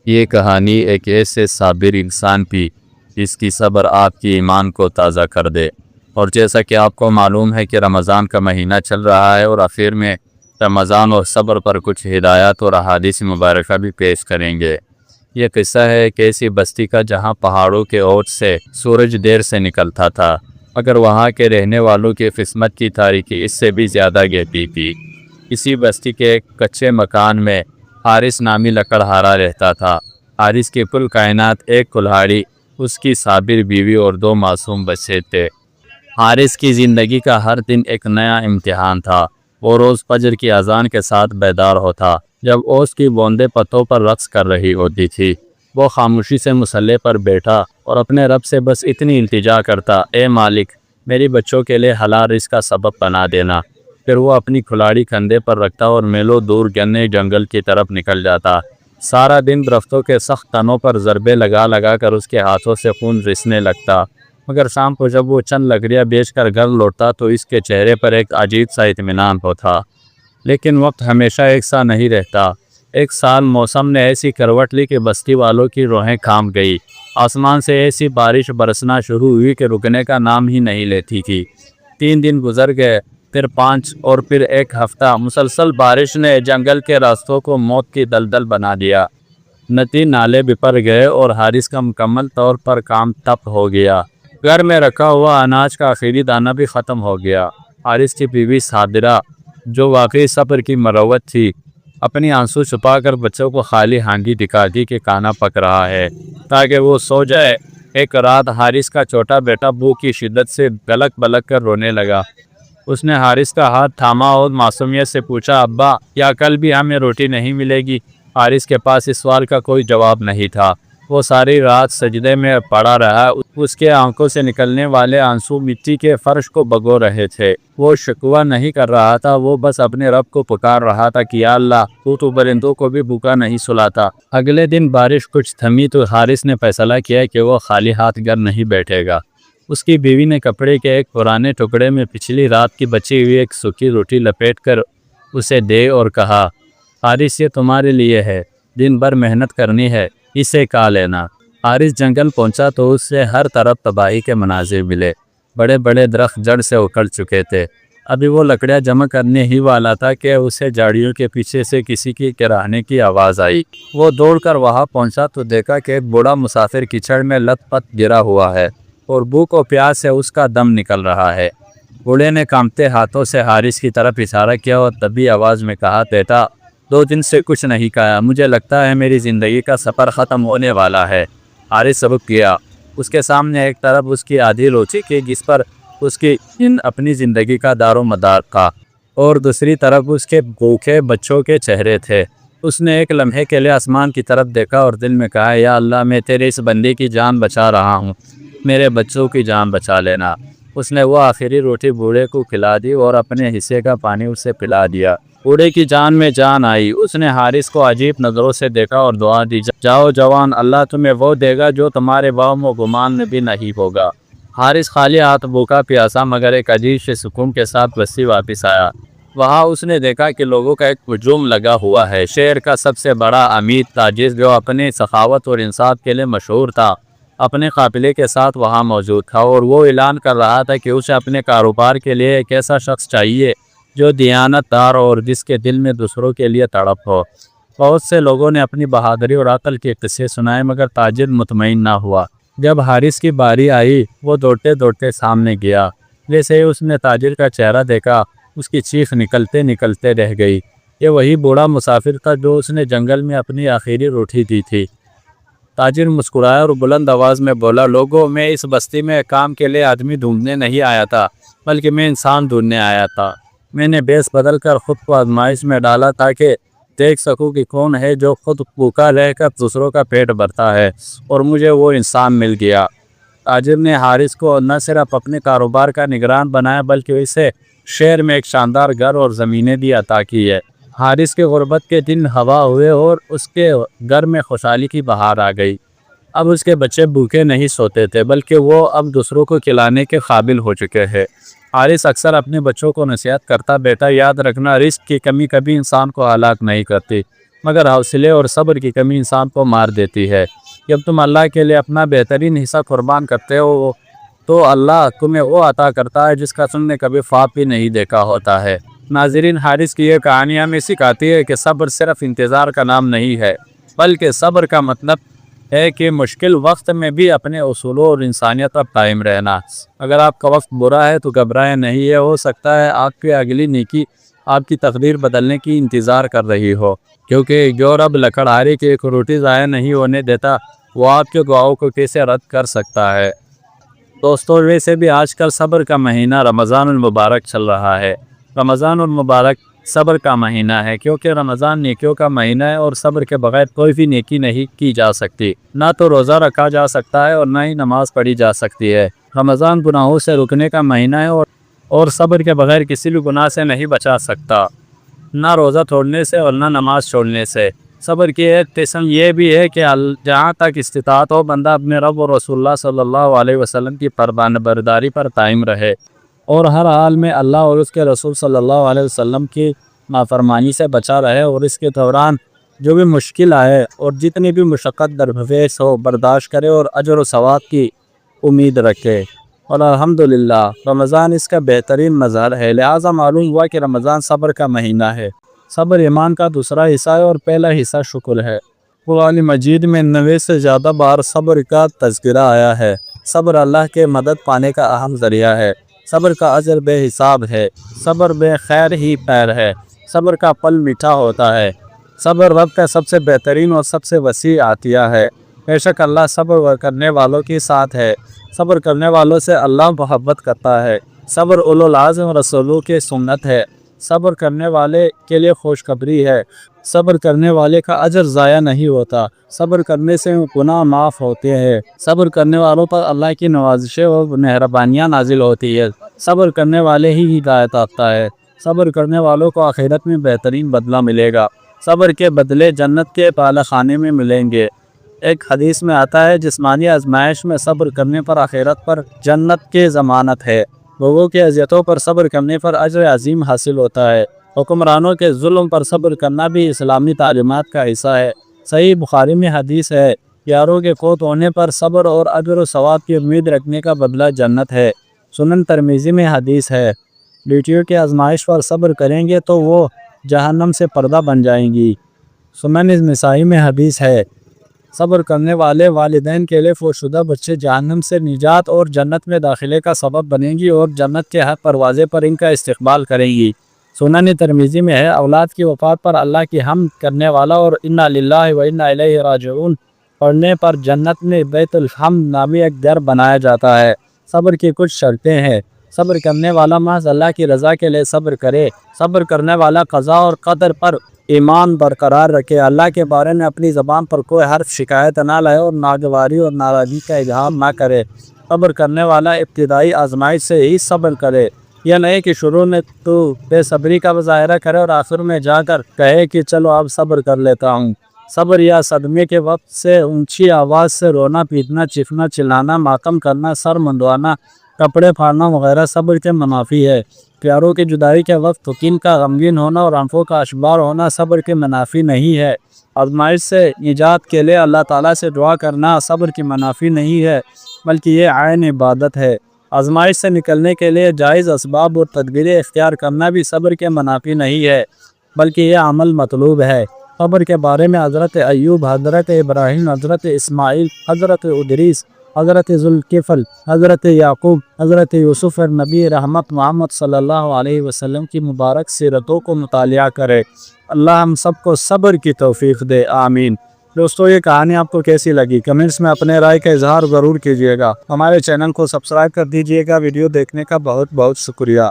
یہ کہانی ایک ایسے صابر انسان کی جس کی صبر آپ کی ایمان کو تازہ کر دے۔ اور جیسا کہ آپ کو معلوم ہے کہ رمضان کا مہینہ چل رہا ہے اور آخر میں رمضان اور صبر پر کچھ ہدایات اور احادیث مبارکہ بھی پیش کریں گے۔ یہ قصہ ہے ایک ایسی بستی کا جہاں پہاڑوں کے اوٹ سے سورج دیر سے نکلتا تھا، مگر وہاں کے رہنے والوں کی قسمت کی تاریکی اس سے بھی زیادہ گہری تھی۔ اسی بستی کے ایک کچے مکان میں حارث نامی لکڑہارا رہتا تھا۔ حارث کی کل کائنات ایک کلہاڑی، اس کی صابر بیوی اور 2 معصوم بچے تھے۔ حارث کی زندگی کا ہر دن ایک نیا امتحان تھا۔ وہ روز فجر کی اذان کے ساتھ بیدار ہوتا، جب اوس کی بوندیں پتوں پر رقص کر رہی ہوتی تھی۔ وہ خاموشی سے مصلی پر بیٹھا اور اپنے رب سے بس اتنی التجا کرتا، اے مالک، میری بچوں کے لیے حلال رزق کا سبب بنا دینا۔ پھر وہ اپنی کھلاڑی کندھے پر رکھتا اور میلوں دور گھنے جنگل کی طرف نکل جاتا۔ سارا دن درختوں کے سخت تنوں پر ضربے لگا لگا کر اس کے ہاتھوں سے خون رسنے لگتا، مگر شام کو جب وہ چند لکڑیاں بیچ کر گھر لوٹتا تو اس کے چہرے پر ایک عجیب سا اطمینان ہوتا۔ لیکن وقت ہمیشہ ایک سا نہیں رہتا۔ ایک سال موسم نے ایسی کروٹ لی کہ بستی والوں کی روحیں کانپ گئی۔ آسمان سے ایسی بارش برسنا شروع ہوئی کہ رکنے کا نام ہی نہیں لیتی تھی۔ 3 دن گزر گئے، پھر 5 اور پھر 1 ہفتہ۔ مسلسل بارش نے جنگل کے راستوں کو موت کی دلدل بنا دیا۔ ندی نالے بپر گئے اور حارث کا مکمل طور پر کام ٹپ ہو گیا۔ گھر میں رکھا ہوا اناج کا آخری دانہ بھی ختم ہو گیا۔ حارث کی بیوی صابرہ، جو واقعی صبر کی مروت تھی، اپنی آنسو چھپا کر بچوں کو خالی ہانڈی دکھاتی کہ کھانا پک رہا ہے تاکہ وہ سو جائے۔ ایک رات حارث کا چھوٹا بیٹا بھوک کی شدت سے گلک بلک کر رونے لگا۔ اس نے حارث کا ہاتھ تھاما اور معصومیت سے پوچھا، ابا، کیا کل بھی ہمیں روٹی نہیں ملے گی؟ حارث کے پاس اس سوال کا کوئی جواب نہیں تھا۔ وہ ساری رات سجدے میں پڑا رہا۔ اس کے آنکھوں سے نکلنے والے آنسو مٹی کے فرش کو بھگو رہے تھے۔ وہ شکوہ نہیں کر رہا تھا، وہ بس اپنے رب کو پکار رہا تھا کہ یا اللہ، تو پرندوں کو بھی بھوکا نہیں سلاتا۔ اگلے دن بارش کچھ تھمی تو حارث نے فیصلہ کیا کہ وہ خالی ہاتھ گھر نہیں بیٹھے گا۔ اس کی بیوی نے کپڑے کے ایک پرانے ٹکڑے میں پچھلی رات کی بچی ہوئی ایک سوکھی روٹی لپیٹ کر اسے دے اور کہا، حارث، یہ تمہارے لیے ہے، دن بھر محنت کرنی ہے، اسے کھا لینا۔ حارث جنگل پہنچا تو اس سے ہر طرف تباہی کے مناظر ملے۔ بڑے بڑے درخت جڑ سے اکھڑ چکے تھے۔ ابھی وہ لکڑیاں جمع کرنے ہی والا تھا کہ اسے جھاڑیوں کے پیچھے سے کسی کی کراہنے کی آواز آئی۔ وہ دوڑ کر وہاں پہنچا تو دیکھا کہ ایک بوڑھا مسافر کیچڑ میں لت پت گرا ہوا ہے اور بھوک و پیاس سے اس کا دم نکل رہا ہے۔ بوڑھے نے کانپتے ہاتھوں سے حارث کی طرف اشارہ کیا اور دبی آواز میں کہا، بیٹا، 2 دن سے کچھ نہیں کھایا، مجھے لگتا ہے میری زندگی کا سفر ختم ہونے والا ہے۔ حارث سبک گیا۔ اس کے سامنے ایک طرف اس کی آدھی روٹی کی جس پر اس کی اپنی زندگی کا دار و مدار تھا، اور دوسری طرف اس کے بھوکے بچوں کے چہرے تھے۔ اس نے ایک لمحے کے لیے آسمان کی طرف دیکھا اور دل میں کہا، یا اللہ، میں تیرے اس بندے کی جان بچا رہا ہوں، میرے بچوں کی جان بچا لینا۔ اس نے وہ آخری روٹی بوڑھے کو کھلا دی اور اپنے حصے کا پانی اسے پلا دیا۔ بوڑھے کی جان میں جان آئی۔ اس نے حارث کو عجیب نظروں سے دیکھا اور دعا دی، جاؤ جوان، اللہ تمہیں وہ دے گا جو تمہارے وہم و گمان میں بھی نہیں ہوگا۔ حارث خالی ہاتھ بھوکا پیاسا مگر ایک عجیب سے سکون کے ساتھ بستی واپس آیا۔ وہاں اس نے دیکھا کہ لوگوں کا ایک ہجوم لگا ہوا ہے۔ شہر کا سب سے بڑا امیر تاجر، جو اپنی سخاوت اور انصاف کے لیے مشہور تھا، اپنے قافلے کے ساتھ وہاں موجود تھا، اور وہ اعلان کر رہا تھا کہ اسے اپنے کاروبار کے لیے ایک ایسا شخص چاہیے جو دیانت دار اور جس کے دل میں دوسروں کے لیے تڑپ ہو۔ بہت سے لوگوں نے اپنی بہادری اور عقل کے قصے سنائے مگر تاجر مطمئن نہ ہوا۔ جب حارث کی باری آئی، وہ دوڑتے دوڑتے سامنے گیا۔ جیسے ہی اس نے تاجر کا چہرہ دیکھا، اس کی چیخ نکلتے نکلتے رہ گئی۔ یہ وہی بوڑھا مسافر تھا جو اس نے جنگل میں اپنی آخری روٹی دی تھی۔ تاجر مسکرایا اور بلند آواز میں بولا، لوگوں، میں اس بستی میں کام کے لیے آدمی ڈھونڈنے نہیں آیا تھا، بلکہ میں انسان ڈھونڈنے آیا تھا۔ میں نے بیس بدل کر خود کو آزمائش میں ڈالا تاکہ دیکھ سکوں کہ کون ہے جو خود بھوکا رہ کر دوسروں کا پیٹ بھرتا ہے، اور مجھے وہ انسان مل گیا۔ تاجر نے حارث کو نہ صرف اپنے کاروبار کا نگران بنایا بلکہ اسے شہر میں ایک شاندار گھر اور زمینیں بھی عطا کی ہے۔ حارث کے غربت کے دن ہوا ہوئے اور اس کے گھر میں خوشحالی کی بہار آ گئی۔ اب اس کے بچے بھوکے نہیں سوتے تھے بلکہ وہ اب دوسروں کو کھلانے کے قابل ہو چکے ہیں۔ حارث اکثر اپنے بچوں کو نصیحت کرتا، بیٹا، یاد رکھنا، رزق کی کمی کبھی انسان کو ہلاک نہیں کرتی مگر حوصلے اور صبر کی کمی انسان کو مار دیتی ہے۔ جب تم اللہ کے لیے اپنا بہترین حصہ قربان کرتے ہو تو اللہ تمہیں وہ عطا کرتا ہے جس کا تم نے کبھی خواب بھی نہیں دیکھا ہوتا ہے۔ ناظرین، حارث کی یہ کہانی ہمیں سکھاتی ہے کہ صبر صرف انتظار کا نام نہیں ہے، بلکہ صبر کا مطلب ہے کہ مشکل وقت میں بھی اپنے اصولوں اور انسانیت پر قائم رہنا۔ اگر آپ کا وقت برا ہے تو گھبرائیں نہیں، ہے ہو سکتا ہے آپ کی اگلی نیکی آپ کی تقدیر بدلنے کی انتظار کر رہی ہو، کیونکہ جو رب لکڑہاری کی ایک روٹی ضائع نہیں ہونے دیتا وہ آپ کے دعاؤں کو کیسے رد کر سکتا ہے۔ دوستو، ویسے بھی آج کل صبر کا مہینہ رمضان المبارک چل رہا ہے۔ رمضان المبارک صبر کا مہینہ ہے، کیونکہ رمضان نیکیوں کا مہینہ ہے اور صبر کے بغیر کوئی بھی نیکی نہیں کی جا سکتی۔ نہ تو روزہ رکھا جا سکتا ہے اور نہ ہی نماز پڑھی جا سکتی ہے۔ رمضان گناہوں سے رکنے کا مہینہ ہے اور صبر کے بغیر کسی بھی گناہ سے نہیں بچا سکتا، نہ روزہ چھوڑنے سے اور نہ نماز چھوڑنے سے۔ صبر کی ایک قسم یہ بھی ہے کہ جہاں تک استطاعت ہو بندہ اپنے رب و رسول اللہ صلی اللہ علیہ وسلم کی فرمانبرداری پر قائم رہے اور ہر حال میں اللہ اور اس کے رسول صلی اللہ علیہ وسلم کی نافرمانی سے بچا رہے، اور اس کے دوران جو بھی مشکل آئے اور جتنی بھی مشقت درپیش ہو برداشت کرے اور اجر و ثواب کی امید رکھے۔ اور الحمدللہ رمضان اس کا بہترین مظہر ہے، لہٰذا معلوم ہوا کہ رمضان صبر کا مہینہ ہے۔ صبر ایمان کا دوسرا حصہ ہے اور پہلا حصہ شکر ہے۔ قرآن مجید میں 90 سے زیادہ بار صبر کا تذکرہ آیا ہے۔ صبر اللہ کے مدد پانے کا اہم ذریعہ ہے۔ صبر کا اجر بے حساب ہے۔ صبر بے خیر ہی خیر ہے۔ صبر کا پھل میٹھا ہوتا ہے۔ صبر رب کا سب سے بہترین اور سب سے وسیع عطیہ ہے۔ بے شک اللہ صبر کرنے والوں کے ساتھ ہے۔ صبر کرنے والوں سے اللہ محبت کرتا ہے۔ صبر اولو العزم رسولوں کی سنت ہے۔ صبر کرنے والے کے لیے خوشخبری ہے۔ صبر کرنے والے کا اجر ضائع نہیں ہوتا۔ صبر کرنے سے گناہ معاف ہوتے ہیں۔ صبر کرنے والوں پر اللہ کی نوازشیں اور مہربانیاں نازل ہوتی ہے۔ صبر کرنے والے ہی ہدایت یافتہ ہے۔ صبر کرنے والوں کو آخرت میں بہترین بدلہ ملے گا۔ صبر کے بدلے جنت کے بالا خانے میں ملیں گے۔ ایک حدیث میں آتا ہے، جسمانی آزمائش میں صبر کرنے پر آخرت پر جنت کی ضمانت ہے۔ لوگوں کے اذیتوں پر صبر کرنے پر اجر عظیم حاصل ہوتا ہے۔ حکمرانوں کے ظلم پر صبر کرنا بھی اسلامی تعلیمات کا حصہ ہے۔ صحیح بخاری میں حدیث ہے، یاروں کے فوت ہونے پر صبر اور اجر و ثواب کی امید رکھنے کا بدلہ جنت ہے۔ سنن ترمذی میں حدیث ہے، بیٹیوں کی آزمائش پر صبر کریں گے تو وہ جہنم سے پردہ بن جائیں گی۔ سنن نسائی میں حدیث ہے، صبر کرنے والے والدین کے لیے فوت شدہ بچے جہنم سے نجات اور جنت میں داخلے کا سبب بنیں گی اور جنت کے ہر دروازے پر ان کا استقبال کریں گی۔ سنن ترمذی میں ہے، اولاد کی وفات پر اللہ کی حمد کرنے والا اور انا للہ و انا الیہ راجعون پڑھنے پر جنت میں بیت الحمد نامی ایک در بنایا جاتا ہے۔ صبر کی کچھ شرطیں ہیں۔ صبر کرنے والا محض اللہ کی رضا کے لیے صبر کرے۔ صبر کرنے والا قضاء اور قدر پر ایمان برقرار رکھے۔ اللہ کے بارے میں اپنی زبان پر کوئی حرف شکایت نہ لائے اور ناگواری اور ناراضگی کا اظہار نہ کرے۔ صبر کرنے والا ابتدائی آزمائش سے ہی صبر کرے، یہ نہیں کہ شروع میں تو بے صبری کا مظاہرہ کرے اور آخر میں جا کر کہے کہ چلو اب صبر کر لیتا ہوں۔ صبر یا صدمے کے وقت سے اونچی آواز سے رونا، پیٹنا، چیخنا، چلانا، ماتم کرنا، سر منڈوانا، کپڑے پھاڑنا وغیرہ صبر کے منافی ہے۔ پیاروں کی جدائی کے وقت حکیم کا غمگین ہونا اور آنکھوں کا اشبار ہونا صبر کے منافی نہیں ہے۔ آزمائش سے نجات کے لیے اللہ تعالیٰ سے دعا کرنا صبر کی منافی نہیں ہے، بلکہ یہ عین عبادت ہے۔ آزمائش سے نکلنے کے لیے جائز اسباب اور تدبیریں اختیار کرنا بھی صبر کے منافی نہیں ہے، بلکہ یہ عمل مطلوب ہے۔ صبر کے بارے میں حضرت ایوب، حضرت ابراہیم، حضرت اسماعیل، حضرت ادریس، حضرت ذوالکفل، حضرت یعقوب، حضرت یوسف اور نبی رحمت محمد صلی اللہ علیہ وسلم کی مبارک سیرتوں کو مطالعہ کرے۔ اللہ ہم سب کو صبر کی توفیق دے، آمین۔ دوستو، یہ کہانی آپ کو کیسی لگی؟ کمنٹس میں اپنے رائے کا اظہار ضرور کیجیے گا۔ ہمارے چینل کو سبسکرائب کر دیجیے گا۔ ویڈیو دیکھنے کا بہت بہت شکریہ۔